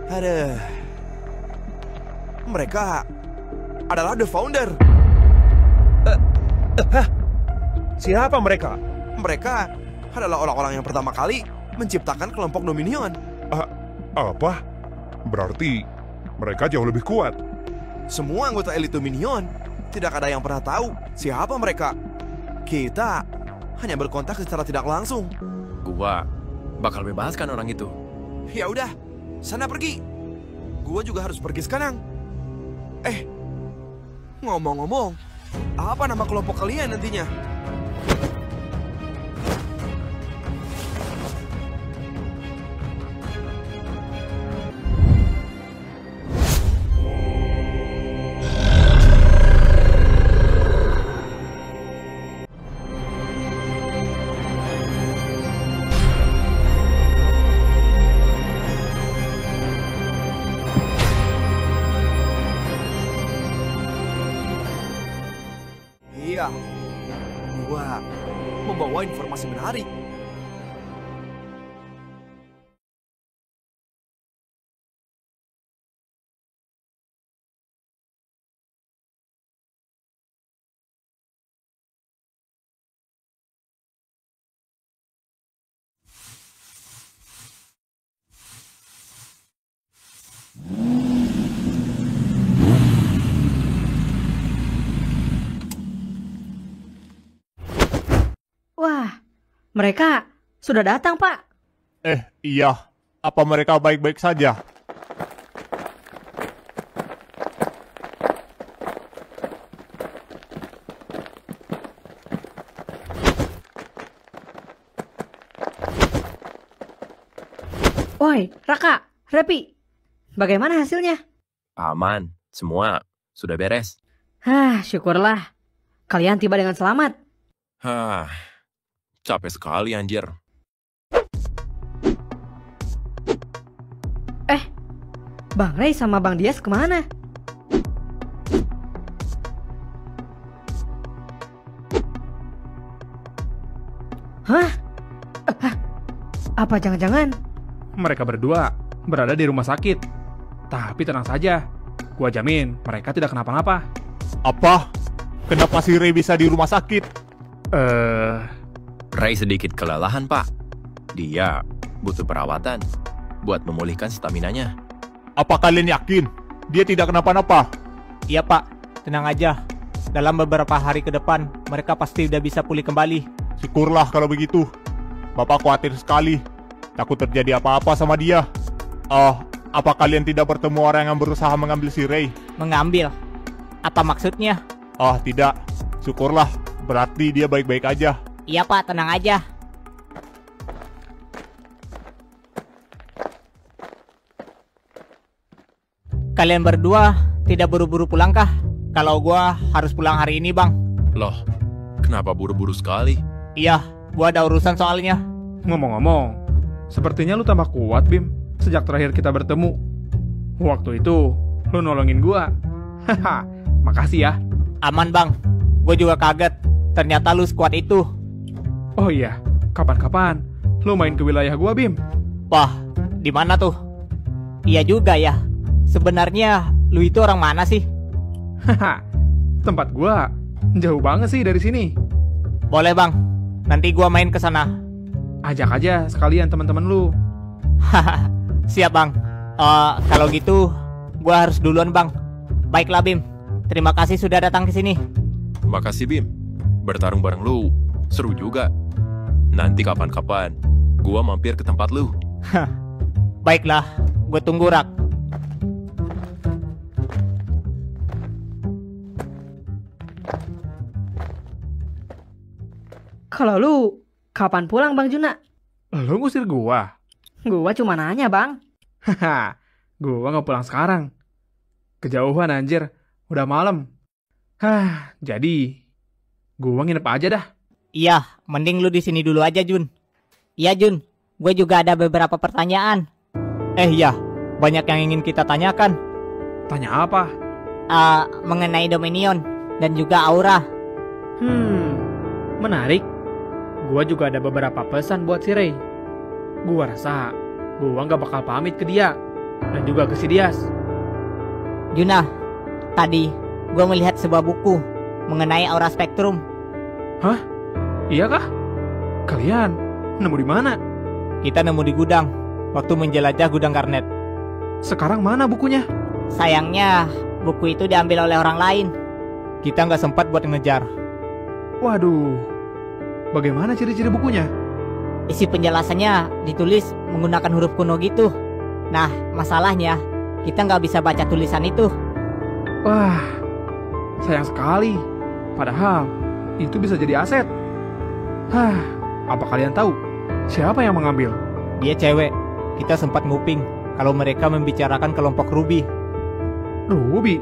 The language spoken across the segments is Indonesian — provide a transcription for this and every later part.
Aduh. Mereka adalah The Founder. Siapa mereka? Mereka adalah orang-orang yang pertama kali menciptakan kelompok Dominion. Apa? Berarti mereka jauh lebih kuat. Semua anggota elit Dominion tidak ada yang pernah tahu siapa mereka. Kita hanya berkontak secara tidak langsung. Gua bakal bebaskan orang itu. Ya udah, sana pergi. Gua juga harus pergi sekarang. Ngomong-ngomong, apa nama kelompok kalian nantinya? Iya, gua membawa informasi menarik. Wah, mereka sudah datang, Pak. Iya. Apa mereka baik-baik saja? Woi, Raka, Repi, bagaimana hasilnya? Aman, semua sudah beres. Syukurlah. Kalian tiba dengan selamat. Capek sekali anjir. Bang Ray sama Bang Dias kemana? Hah? Apa jangan-jangan? Mereka berdua berada di rumah sakit. Tapi tenang saja, gua jamin mereka tidak kenapa-napa. Apa? Kenapa si Ray bisa di rumah sakit? Ray sedikit kelelahan, Pak. Dia butuh perawatan buat memulihkan staminanya. Apa kalian yakin dia tidak kenapa-napa? Iya Pak, tenang aja. Dalam beberapa hari ke depan, mereka pasti udah bisa pulih kembali. Syukurlah kalau begitu. Bapak khawatir sekali. Takut terjadi apa-apa sama dia. Apa kalian tidak bertemu orang yang berusaha mengambil si Ray? Mengambil? Apa maksudnya? Tidak. Syukurlah. Berarti dia baik-baik aja. Iya Pak, tenang aja. Kalian berdua tidak buru-buru pulang kah? Kalau gua harus pulang hari ini, Bang. Loh, kenapa buru-buru sekali? Iya, gua ada urusan soalnya. Ngomong-ngomong, sepertinya lu tambah kuat, Bim, sejak terakhir kita bertemu. Waktu itu, lu nolongin gua. Haha, makasih ya. Aman, Bang. Gue juga kaget. Ternyata lu sekuat itu. Oh iya, kapan-kapan lu main ke wilayah gua, Bim. Wah, di mana tuh? Iya juga ya. Sebenarnya lu itu orang mana sih? Haha, tempat gua jauh banget sih dari sini. Boleh Bang, nanti gua main ke sana. Ajak aja sekalian teman-teman lu. Haha, siap Bang. Kalau gitu, gua harus duluan Bang. Baiklah Bim, terima kasih sudah datang ke sini. Makasih Bim, bertarung bareng lu seru juga. Nanti kapan-kapan gua mampir ke tempat lu. Baiklah, gue tunggu Rak. Kalau lu, kapan pulang Bang Juna? Lu ngusir gua? Gua cuma nanya Bang. Haha, gua nggak pulang sekarang. Kejauhan anjir, udah malam. Jadi gua nginep aja dah. Iya, mending lu di sini dulu aja Jun. Iya Jun, gue juga ada beberapa pertanyaan. Iya, banyak yang ingin kita tanyakan. Tanya apa? Mengenai Dominion dan juga Aura. Menarik. Gua juga ada beberapa pesan buat si Ray. Gua rasa gua nggak bakal pamit ke dia dan juga ke si Dias. Juna, tadi gue melihat sebuah buku mengenai aura spektrum. Hah? Iya kah? Kalian nemu di mana? Kita nemu di gudang waktu menjelajah gudang Garnet. Sekarang mana bukunya? Sayangnya buku itu diambil oleh orang lain. Kita nggak sempat buat ngejar. Waduh, bagaimana ciri-ciri bukunya? Isi penjelasannya ditulis menggunakan huruf kuno gitu. Nah, masalahnya kita nggak bisa baca tulisan itu. Wah, sayang sekali. Padahal itu bisa jadi aset. Hah, apa kalian tahu siapa yang mengambil? Dia cewek. Kita sempat nguping kalau mereka membicarakan kelompok Ruby. Ruby?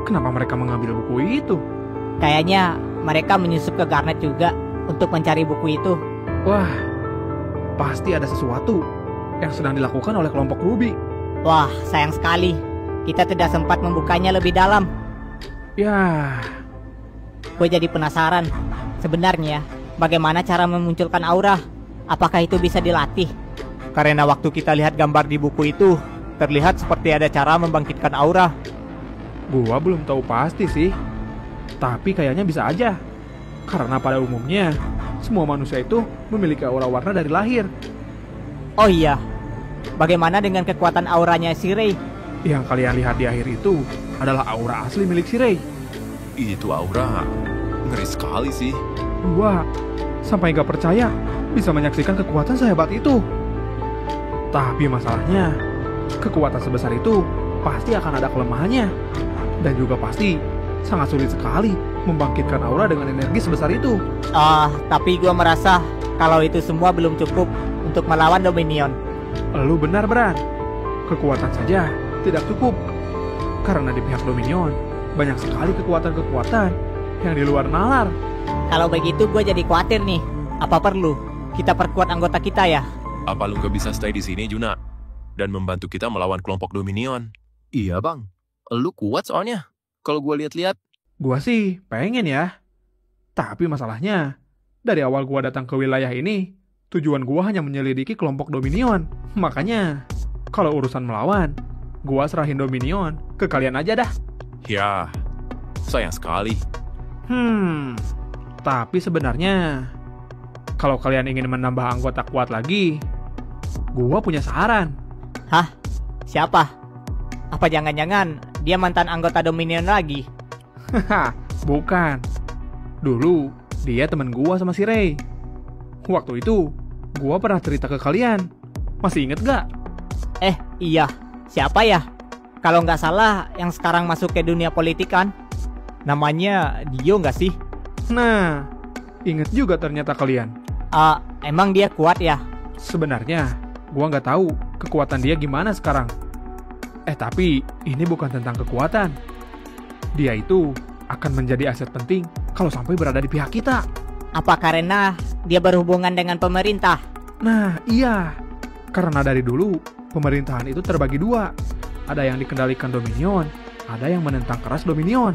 Kenapa mereka mengambil buku itu? Kayaknya mereka menyusup ke Garnet juga untuk mencari buku itu. Wah, pasti ada sesuatu yang sedang dilakukan oleh kelompok Ruby. Wah, sayang sekali. Kita tidak sempat membukanya lebih dalam. Ya, Gue jadi penasaran. Sebenarnya, bagaimana cara memunculkan aura? Apakah itu bisa dilatih? Karena waktu kita lihat gambar di buku itu, terlihat seperti ada cara membangkitkan aura. gua belum tahu pasti sih. Tapi kayaknya bisa aja. Karena pada umumnya, semua manusia itu memiliki aura warna dari lahir. Oh iya, bagaimana dengan kekuatan auranya si Ray? Yang kalian lihat di akhir itu adalah aura asli milik si Ray. Itu aura ngeri sekali sih. Gua sampai gak percaya bisa menyaksikan kekuatan sehebat itu. Tapi masalahnya, kekuatan sebesar itu pasti akan ada kelemahannya. Dan juga pasti sangat sulit sekali membangkitkan aura dengan energi sebesar itu. Tapi gue merasa kalau itu semua belum cukup untuk melawan Dominion. Lu benar, Bran. Kekuatan saja tidak cukup. Karena di pihak Dominion, banyak sekali kekuatan-kekuatan yang di luar nalar. Kalau begitu gue jadi khawatir nih. Apa perlu kita perkuat anggota kita ya? Apa lu gak bisa stay di sini, Juna? Dan membantu kita melawan kelompok Dominion? Iya, Bang. Lu kuat soalnya. Kalau gua lihat-lihat. Gua sih pengen ya. Tapi masalahnya, dari awal gua datang ke wilayah ini, tujuan gua hanya menyelidiki kelompok Dominion. Makanya, kalau urusan melawan, gua serahin Dominion ke kalian aja dah. Ya, sayang sekali. Tapi sebenarnya, kalau kalian ingin menambah anggota kuat lagi, gua punya saran. Hah? Siapa? Apa jangan-jangan dia mantan anggota Dominion lagi? Haha, bukan. Dulu, dia temen gua sama si Ray. Waktu itu, gua pernah cerita ke kalian. Masih inget gak? Iya. Siapa ya? Kalau nggak salah, yang sekarang masuk ke dunia politik kan? Namanya Dio nggak sih? Nah, inget juga ternyata kalian. Emang dia kuat ya? Sebenarnya, gua nggak tahu kekuatan dia gimana sekarang. Tapi ini bukan tentang kekuatan. Dia itu akan menjadi aset penting kalau sampai berada di pihak kita. Apa karena dia berhubungan dengan pemerintah? Nah, iya. Karena dari dulu, pemerintahan itu terbagi dua. Ada yang dikendalikan Dominion, ada yang menentang keras Dominion.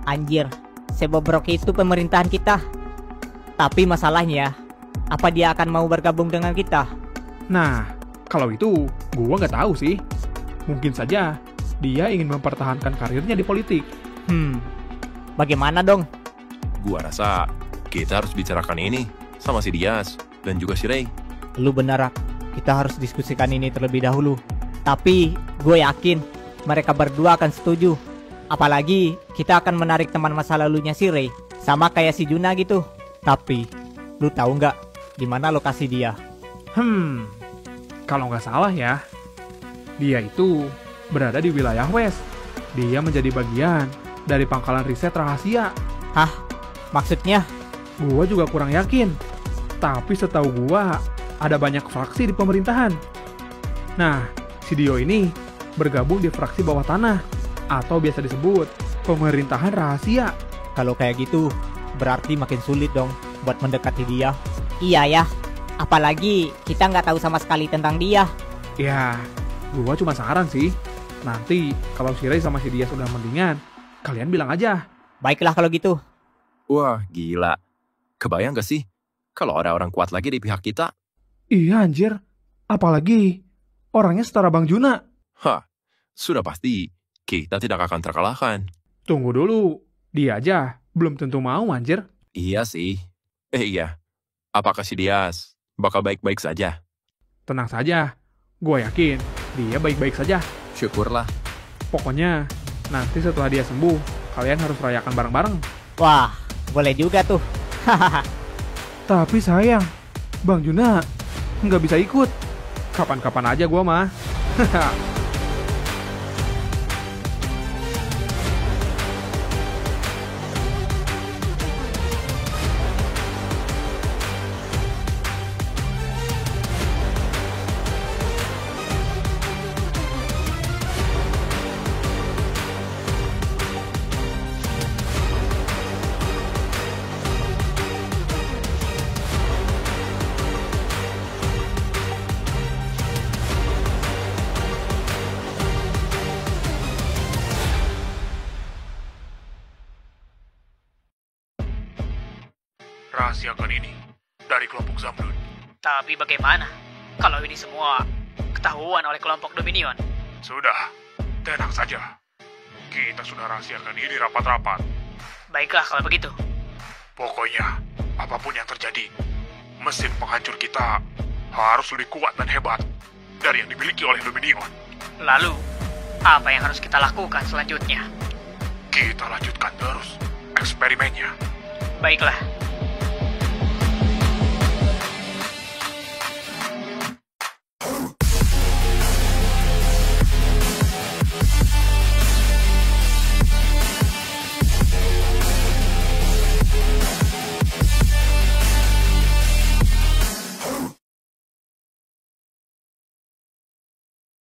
Anjir, sebobrok itu pemerintahan kita. Tapi masalahnya, apa dia akan mau bergabung dengan kita? Nah, kalau itu, gua nggak tahu sih. Mungkin saja dia ingin mempertahankan karirnya di politik. Bagaimana dong? Gua rasa kita harus bicarakan ini sama si Dias dan juga si Ray. Lu benar, Rak. Kita harus diskusikan ini terlebih dahulu. Tapi gue yakin mereka berdua akan setuju. Apalagi kita akan menarik teman masa lalunya si Ray, sama kayak si Juna gitu. Tapi lu tahu nggak di mana lokasi dia? Kalau nggak salah ya, dia itu berada di wilayah West. Dia menjadi bagian dari pangkalan riset rahasia. Hah? Maksudnya? Gua juga kurang yakin. Tapi setahu gua, ada banyak fraksi di pemerintahan. Nah, si Dio ini bergabung di fraksi bawah tanah, atau biasa disebut pemerintahan rahasia. Kalau kayak gitu, berarti makin sulit dong buat mendekati dia. Iya ya, apalagi kita nggak tahu sama sekali tentang dia. Ya, gua cuma saran sih. Nanti kalau si Ray sama si Dia sudah mendingan, kalian bilang aja. Baiklah kalau gitu. Wah, gila. Kebayang gak sih kalau ada orang kuat lagi di pihak kita? Iya anjir, apalagi orangnya setara Bang Juna. Hah, sudah pasti kita tidak akan terkalahkan. Tunggu dulu, dia aja belum tentu mau anjir. Iya sih. Iya. Apakah si Dias bakal baik-baik saja? Tenang saja, gue yakin dia baik-baik saja. Syukurlah. Pokoknya nanti setelah dia sembuh, kalian harus rayakan bareng-bareng. Wah, boleh juga tuh. Hahaha. Tapi sayang, Bang Juna nggak bisa ikut. Kapan-kapan aja gue mah. Rahasiakan ini dari kelompok Zamrud. Tapi bagaimana kalau ini semua ketahuan oleh kelompok Dominion? Sudah, tenang saja. Kita sudah rahasiakan ini rapat-rapat. Baiklah kalau begitu. Pokoknya, apapun yang terjadi, mesin penghancur kita harus lebih kuat dan hebat dari yang dimiliki oleh Dominion. Lalu, apa yang harus kita lakukan selanjutnya? Kita lanjutkan terus eksperimennya. Baiklah,